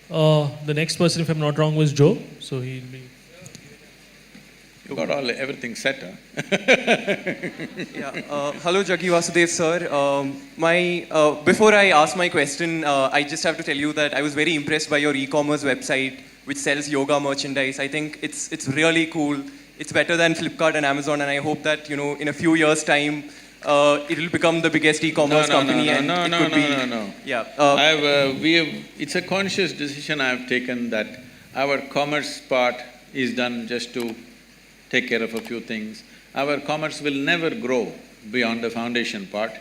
The next person, if I'm not wrong, was Joe. So he'll be. You got everything set, huh? Hello, Jaggi Vasudev sir. Before I ask my question, I just have to tell you that I was very impressed by your e-commerce website, which sells yoga merchandise. I think it's really cool. It's better than Flipkart and Amazon, and I hope that in a few years' time, it'll become the biggest e-commerce company. No. Yeah. It's a conscious decision I have taken that our commerce part is done just to take care of a few things. Our commerce will never grow beyond the foundation part.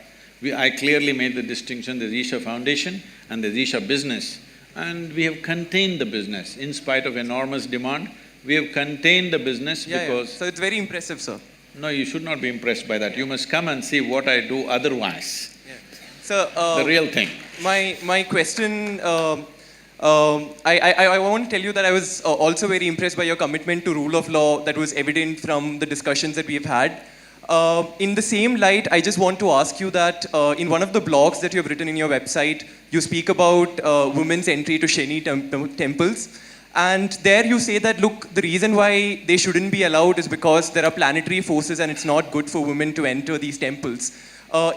I clearly made the distinction, there's Isha Foundation and there's Isha Business, and we have contained the business. In spite of enormous demand, we have contained the business because… So it's very impressive, sir. No, you should not be impressed by that. You must come and see what I do otherwise. Yeah. So, the real thing. My question… I want to tell you that I was also very impressed by your commitment to rule of law that was evident from the discussions that we've had. In the same light, I just want to ask you that in one of the blogs that you have written in your website, you speak about women's entry to Shani temples. And there you say that, look, the reason why they shouldn't be allowed is because there are planetary forces and it's not good for women to enter these temples.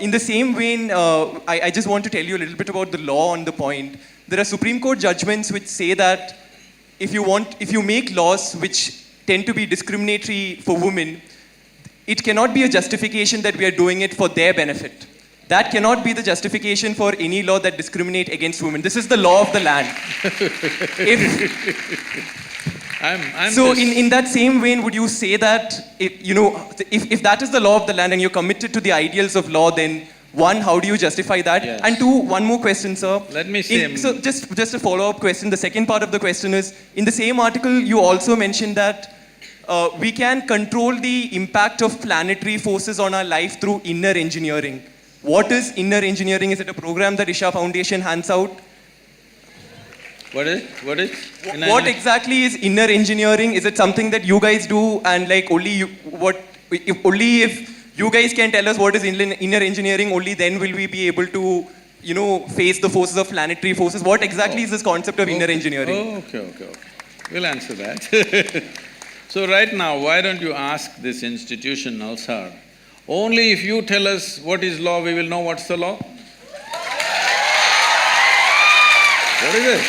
In the same vein, I just want to tell you a little bit about the law on the point. There are Supreme Court judgments which say that if you make laws which tend to be discriminatory for women, it cannot be a justification that we are doing it for their benefit. That cannot be the justification for any law that discriminates against women. This is the law of the land. In that same vein, would you say that if that is the law of the land and you're committed to the ideals of law, then one, how do you justify that? Yes. And two, one more question, sir. Let me say… So just a follow-up question. The second part of the question is, in the same article, you also mentioned that we can control the impact of planetary forces on our life through inner engineering. What is inner engineering? Is it a program that Isha Foundation hands out? What is? What exactly is inner engineering? Is it something that you guys do and like if you guys can tell us what is inner engineering, only then will we be able to, face the forces of planetary forces. What exactly is this concept of inner engineering? Okay. We'll answer that. So right now, why don't you ask this institution, Nalsar? Only if you tell us what is law, we will know what's the law. What is it?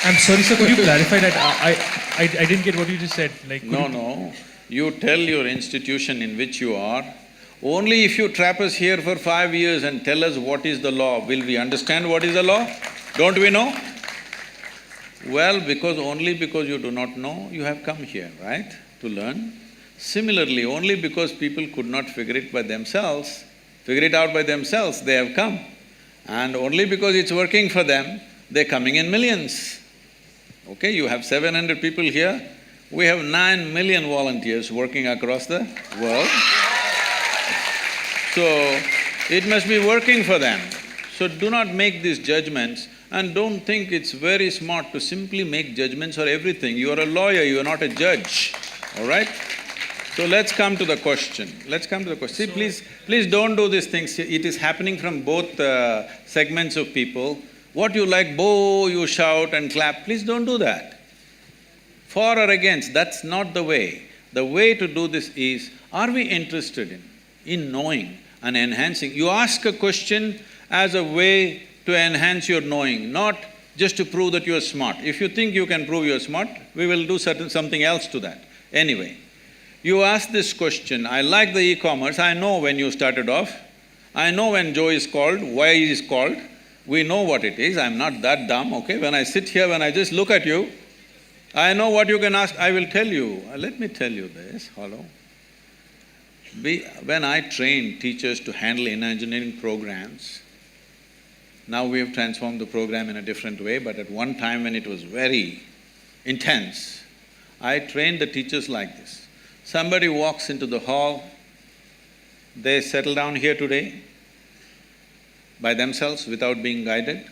I'm sorry, sir, could you clarify that? I didn't get what you just said. No. You tell your institution in which you are, only if you trap us here for 5 years and tell us what is the law, will we understand what is the law? Don't we know? Well, only because you do not know, you have come here, right, to learn. Similarly, only because people could not figure it out by themselves, they have come. And only because it's working for them, they're coming in millions. Okay, you have 700 people here, we have 9 million volunteers working across the world. So, it must be working for them. So do not make these judgments and don't think it's very smart to simply make judgments for everything. You are a lawyer, you are not a judge, all right? So let's come to the question. See, please don't do these things. It is happening from both segments of people. What you like, you shout and clap, please don't do that. For or against, that's not the way. The way to do this is, are we interested in knowing and enhancing? You ask a question as a way to enhance your knowing, not just to prove that you are smart. If you think you can prove you are smart, we will do something else to that. Anyway, you ask this question, I like the e-commerce, I know when you started off, I know when Joe is called, why he is called, we know what it is, I'm not that dumb, okay? When I sit here, when I just look at you, I know what you can ask, I will tell you. Let me tell you this, hello. When I train teachers to handle inner engineering programs, now we have transformed the program in a different way, but at one time when it was very intense, I trained the teachers like this. Somebody walks into the hall, they settle down here today by themselves without being guided.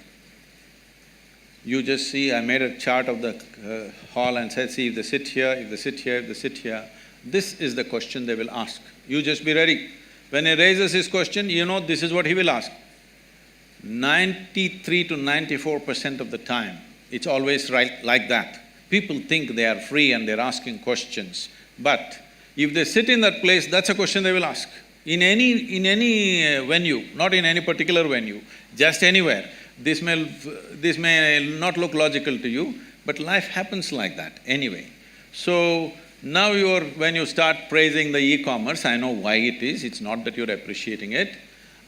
You just see, I made a chart of the hall and said, see, if they sit here, if they sit here, if they sit here, this is the question they will ask. You just be ready. When he raises his question, you know this is what he will ask. 93 to 94% of the time, It's always right like that. People think they are free and they're asking questions. But if they sit in that place, that's a question they will ask. In any venue, not in any particular venue, just anywhere. This may not look logical to you, but life happens like that anyway. So, now when you start praising the e-commerce, I know why it is, it's not that you're appreciating it.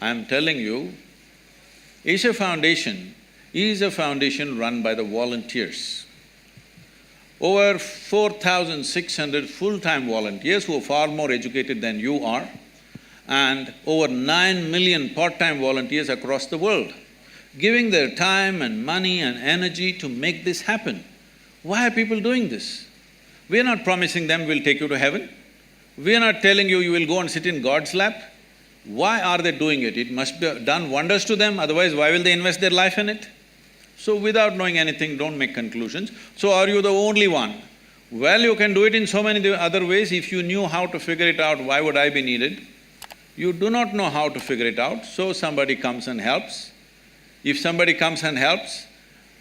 I'm telling you, Isha Foundation is a foundation run by the volunteers. Over 4,600 full-time volunteers who are far more educated than you are, and over 9 million part-time volunteers across the world, giving their time and money and energy to make this happen. Why are people doing this? We are not promising them we'll take you to heaven. We are not telling you will go and sit in God's lap. Why are they doing it? It must be done wonders to them, otherwise why will they invest their life in it? So without knowing anything, don't make conclusions. So are you the only one? Well, you can do it in so many other ways. If you knew how to figure it out, why would I be needed? You do not know how to figure it out, so somebody comes and helps. If somebody comes and helps,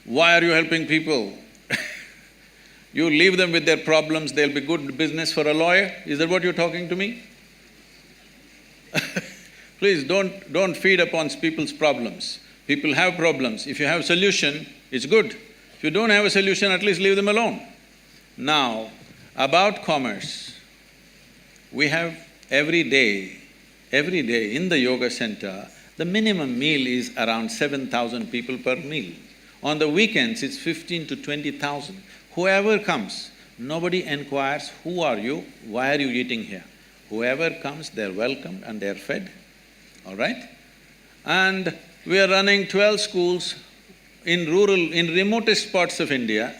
why are you helping people? You leave them with their problems, they'll be good business for a lawyer? Is that what you're talking to me? Please don't feed upon people's problems. People have problems. If you have a solution, it's good. If you don't have a solution, at least leave them alone. Now, about commerce, we have every day in the yoga center, the minimum meal is around 7,000 people per meal. On the weekends, it's 15 to 20,000. Whoever comes, nobody inquires, who are you, why are you eating here? Whoever comes, they're welcomed and they're fed, all right? And we are running 12 schools in remotest parts of India,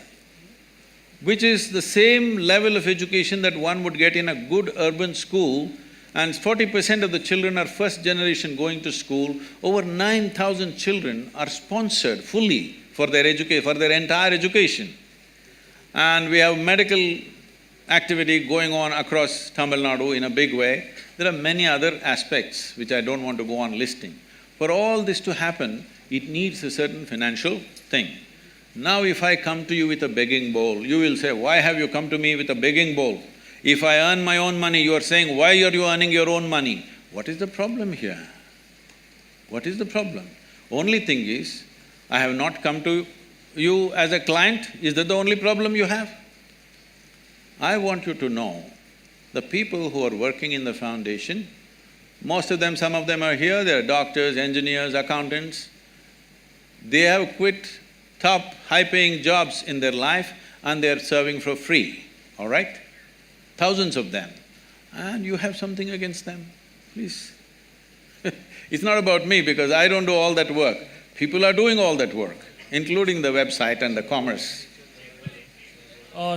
which is the same level of education that one would get in a good urban school, and 40% of the children are first generation going to school. Over 9,000 children are sponsored fully for their entire education. And we have medical activity going on across Tamil Nadu in a big way. There are many other aspects which I don't want to go on listing. For all this to happen, it needs a certain financial thing. Now if I come to you with a begging bowl, you will say, why have you come to me with a begging bowl? If I earn my own money, you are saying, why are you earning your own money? What is the problem here? What is the problem? Only thing is, I have not come to you as a client. Is that the only problem you have? I want you to know, the people who are working in the foundation, most of them, some of them are here, they're doctors, engineers, accountants. They have quit top high-paying jobs in their life and they're serving for free, all right? Thousands of them. And you have something against them, please. It's not about me because I don't do all that work. People are doing all that work, including the website and the commerce.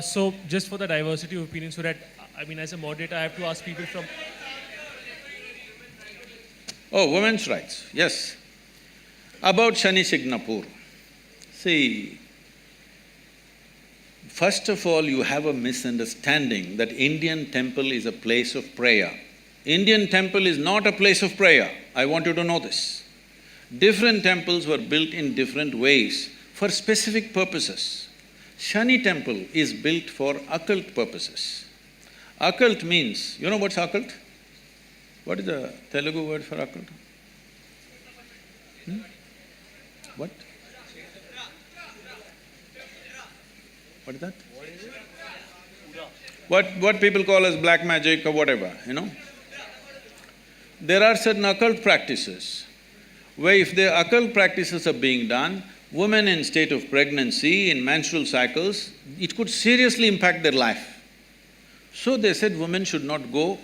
So just for the diversity of opinions, so that, as a moderator, I have to ask people from… Oh, women's rights, yes. About Shani Shignapur. See, first of all, you have a misunderstanding that Indian temple is a place of prayer. Indian temple is not a place of prayer. I want you to know this. Different temples were built in different ways for specific purposes. Shani temple is built for occult purposes. Occult means, you know what's occult? What is the Telugu word for occult? What? What is that? What people call as black magic or whatever, you know? There are certain occult practices where if the occult practices are being done, women in state of pregnancy, in menstrual cycles, it could seriously impact their life. So they said women should not go.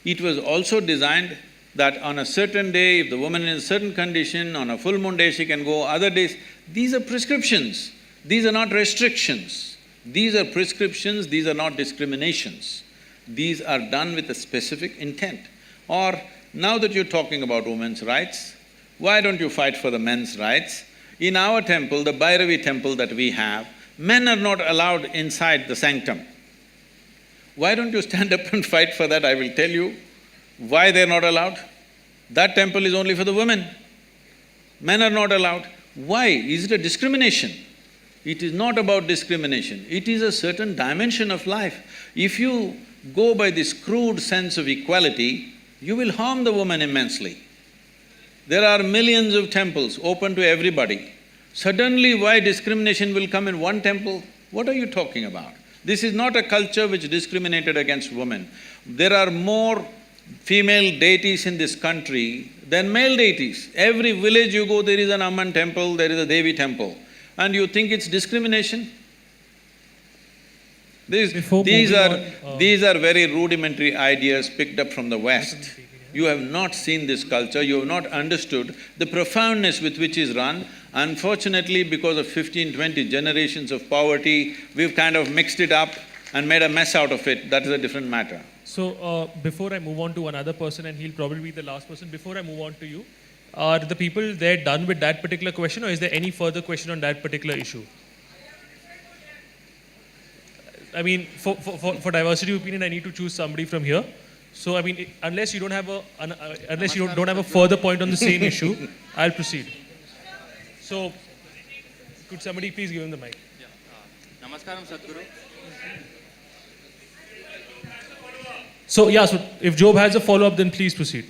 It was also designed that on a certain day, if the woman is in a certain condition, on a full moon day she can go, other days… These are prescriptions, these are not restrictions. These are prescriptions, these are not discriminations. These are done with a specific intent. Or, now that you're talking about women's rights, why don't you fight for the men's rights? In our temple, the Bhairavi temple that we have, men are not allowed inside the sanctum. Why don't you stand up and fight for that? I will tell you why they're not allowed. That temple is only for the women. Men are not allowed. Why? Is it a discrimination? It is not about discrimination, it is a certain dimension of life. If you go by this crude sense of equality, you will harm the woman immensely. There are millions of temples open to everybody. Suddenly, why discrimination will come in one temple? What are you talking about? This is not a culture which discriminated against women. There are more female deities in this country than male deities. Every village you go, there is an Amman temple, there is a Devi temple. And you think it's discrimination? These are very rudimentary ideas picked up from the West. You have not seen this culture, you have not understood the profoundness with which is run. Unfortunately, because of 15-20 generations of poverty, we've kind of mixed it up and made a mess out of it. That is a different matter. So, before I move on to another person, and he'll probably be the last person, before I move on to you, are the people there done with that particular question, or is there any further question on that particular issue? I mean, for diversity of opinion, I need to choose somebody from here. So, I mean, unless you don't have a further point on the same issue, I'll proceed. So, could somebody please give him the mic? Namaskaram, Sadhguru. So, yeah, so if Job has a follow-up, then please proceed.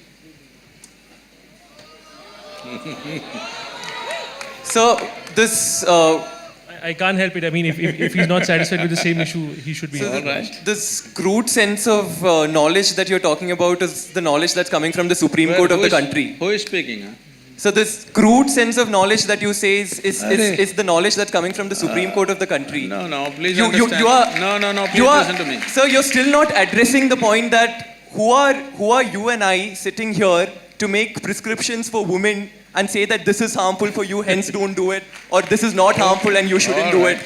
So, this… I can't help it. I mean, if he's not satisfied with the same issue, he should be. So All right. this crude sense of knowledge that you're talking about is the knowledge that's coming from the Supreme Court of the country. Who is speaking, huh? So this crude sense of knowledge that you say is the knowledge that's coming from the Supreme Court of the country. No, please You understand. are… No, please listen to me. Sir, you're still not addressing the point that who are you and I sitting here to make prescriptions for women and say that this is harmful for you, hence don't do it, or this is not harmful and you shouldn't do it.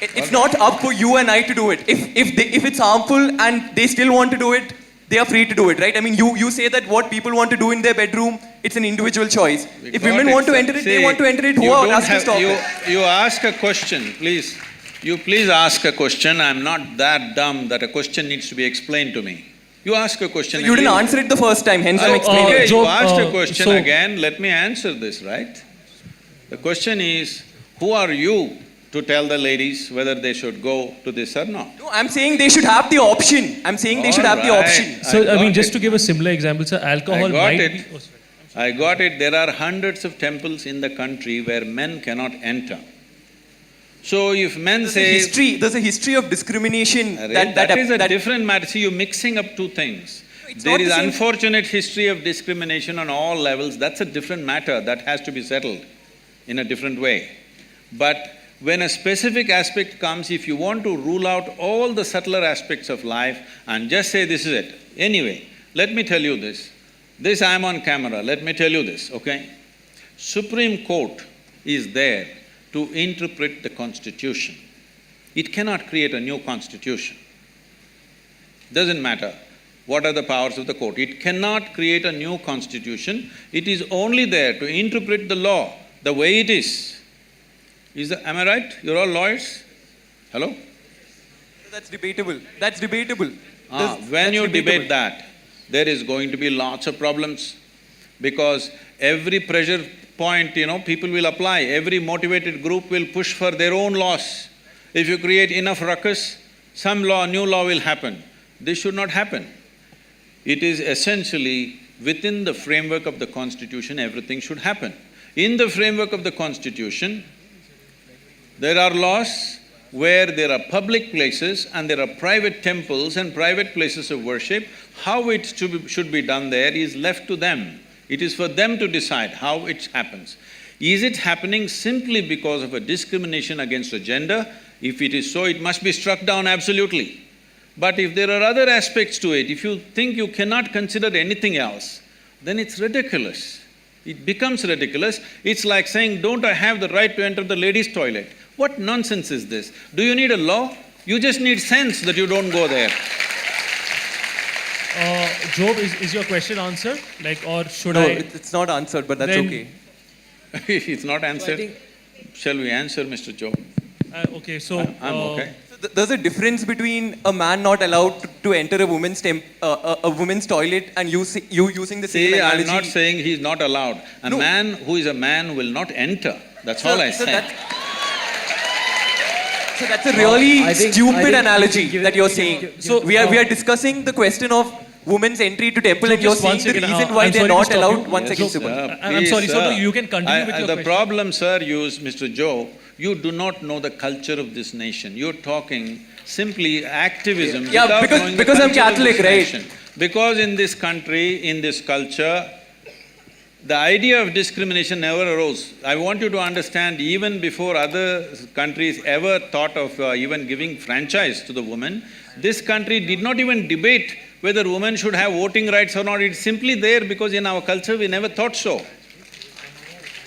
It's not up for you and I to do it. If it's harmful and they still want to do it, they are free to do it, right? I mean, you say that what people want to do in their bedroom, it's an individual choice. If women want to enter it, they want to enter it. Who are us to stop it? You ask a question, please. You please ask a question. I'm not that dumb that a question needs to be explained to me. You ask a question. So you didn't answer it the first time, hence I'm explaining. Okay, Job, you asked a question so- again. Let me answer this, right? The question is, who are you to tell the ladies whether they should go to this or not? No, I'm saying they should have the option. I'm saying they should have the Alright. option. So, I mean, got just it. to give a similar example, sir, alcohol I got might it. be… Oh, sorry. I got it. There are hundreds of temples in the country where men cannot enter. So if men say… There's a history of discrimination that is a different matter. See, you're mixing up two things. It's There not is the same. unfortunate history of discrimination on all levels. That's a different matter that has to be settled in a different way. But when a specific aspect comes, if you want to rule out all the subtler aspects of life and just say this is it. Anyway, let me tell you this. This I'm on camera, let me tell you this, okay? Supreme Court is there to interpret the Constitution. It cannot create a new Constitution. Doesn't matter what are the powers of the court. It cannot create a new Constitution. It is only there to interpret the law the way it is. Am I right? You're all lawyers? Hello? That's debatable. That's debatable. When you debate that, there is going to be lots of problems because every pressure point, people will apply. Every motivated group will push for their own laws. If you create enough ruckus, new law will happen. This should not happen. It is essentially within the framework of the Constitution, everything should happen. In the framework of the Constitution, there are laws where there are public places and there are private temples and private places of worship. How it should be done there is left to them. It is for them to decide how it happens. Is it happening simply because of a discrimination against a gender? If it is so, it must be struck down absolutely. But if there are other aspects to it, if you think you cannot consider anything else, then it's ridiculous. It becomes ridiculous. It's like saying, don't I have the right to enter the ladies' toilet? What nonsense is this? Do you need a law? You just need sense that you don't go there. Job, is your question answered? Like, or should No, I… it's not answered, but that's Then- okay. It's not answered. Shall we answer, Mr. Job? Okay, so… I'm okay. So there's a difference between a man not allowed to enter a woman's toilet and you using the same See, analogy. I'm not saying he's not allowed. A No. man who is a man will not enter. That's all I So say. So that's a really I think stupid we analogy can give that it- you're we can saying. give- So we are discussing the question of women's entry to temple, and you're just one saying the second, reason why I'm they're sorry to not stop allowed. you. 1 second, So- Subal. I'm sorry, so you can continue with your The question. problem, sir, Mr. Joe, you do not know the culture of this nation. You're talking simply activism Yeah, without because- knowing the because I'm culture of Catholic, this right? nation. Because in this country, in this culture, the idea of discrimination never arose. I want you to understand, even before other countries ever thought of even giving franchise to the women, this country did not even debate whether women should have voting rights or not. It's simply there because in our culture we never thought so.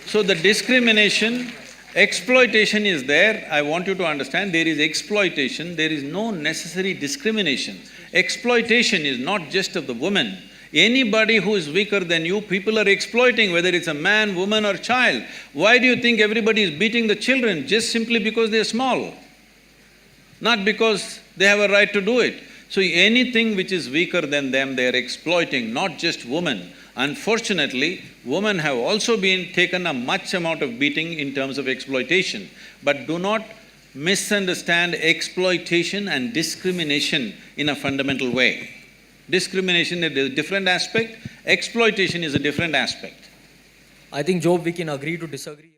So the discrimination, exploitation is there. I want you to understand, there is exploitation, there is no necessary discrimination. Exploitation is not just of the woman. Anybody who is weaker than you, people are exploiting, whether it's a man, woman or child. Why do you think everybody is beating the children? Just simply because they're small, not because they have a right to do it. So anything which is weaker than them, they are exploiting, not just women. Unfortunately, women have also been taken a much amount of beating in terms of exploitation. But do not misunderstand exploitation and discrimination in a fundamental way. Discrimination is a different aspect, exploitation is a different aspect. I think, Job, we can agree to disagree.